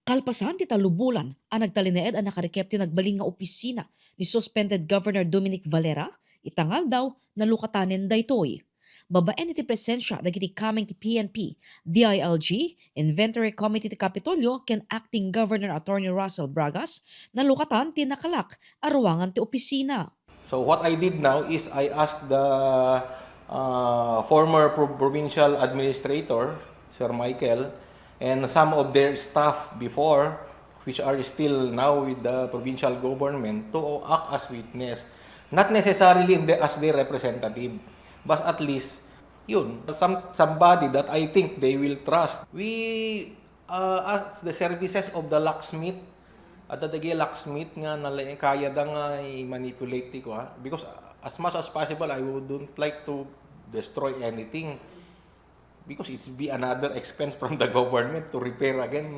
Kalpasan ti talubulan ang nagtalineed ang nakarikep ti nagbaling nga opisina ni suspended Governor Dominic Valera, itangal daw nalukatanen daytoy. Babaen iti presensya dagiti kameng ti PNP, DILG, Inventory Committee ti Kapitolyo ken Acting Governor Attorney Russell Bragas nalukatan ti nakalak aruangan ti opisina. So what I did now is I asked the former provincial administrator, Sir Michael, and some of their staff before, which are still now with the provincial government, to act as witness. Not necessarily as their representative, but at least yun, somebody that I think they will trust. We ask the services of the locksmith at the locksmith nga kaya da nga i-manipulate ko because as much as possible I wouldn't like to destroy anything because it's be another expense from the government to repair again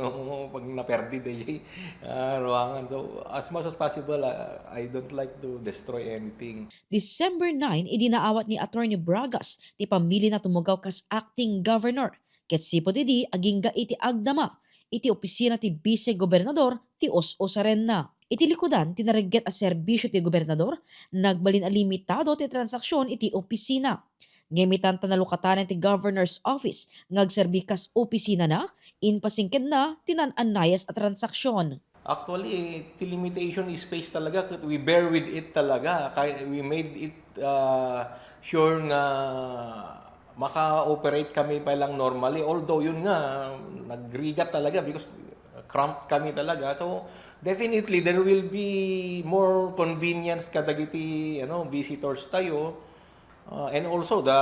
pag naperdi ruangan. So as much as possible I don't like to destroy anything. December 9, idinaawat ni Attorney Bragas ti pamili na tumugaw kas acting governor. Ket sipo ti agingga iti agdama iti opisina ti vice-gobernador ti os-osaren na. Iti likodan ti narigget a serbisyo ti gobernador nagbalin a limitado ti transaksyon iti opisina. Ngemitan tanalukatanen ti governor's office ngagserbi kas opisina na inpasingked na tinan-anayas a transaksyon. Actually, the limitation is space talaga. We bear with it talaga. We made it sure nga maka-operate kami pa lang normally. Although yun nga, nagrigat talaga because cramped kami talaga. So, definitely, there will be more convenience kadagiti visitors tayo. And also the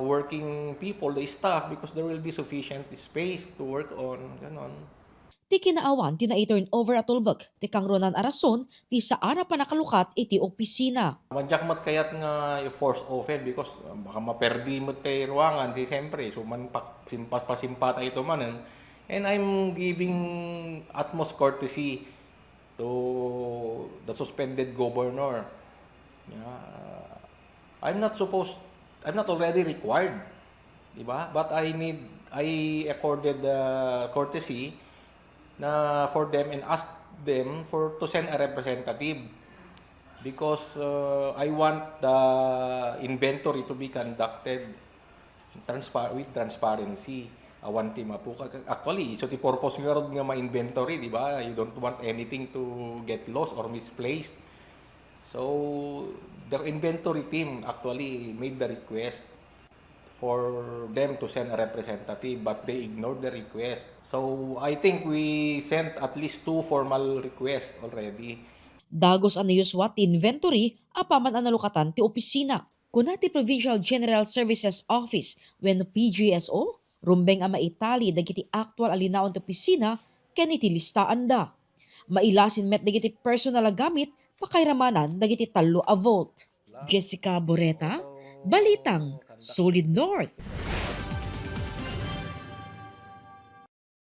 working people, the staff, because there will be sufficient space to work on. Ganon. Ti kinaawan ti na-turn over at tulbag ti kangrunan arason ti saan pa nakalukat iti opisina. Madyak mat kayat nga force open because baka maperdi mo tayo ruangan si siyempre. So man pasimpat ito manan. And I'm giving utmost courtesy to the suspended governor. I'm not already required, diba? But I accorded courtesy na for them and asked them to send a representative because I want the inventory to be conducted with transparency. Awan ti mapu. Actually, so the purpose nga nga ma-inventory, diba? You don't want anything to get lost or misplaced. So, the inventory team actually made the request for them to send a representative, but they ignored the request. So, I think we sent at least 2 formal requests already. Dagos ang nayuswat ti inventory apaman ang nalukatan ti opisina. Kuna ti Provincial General Services Office when PGSO, rumbeng ang maitali dagiti actual alinaon ti opisina ken iti listaan da. Mailasin met dagiti personal a gamit pakairamanan dagiti tallo a vault. Jessica Boreta, Balitang, Solid North.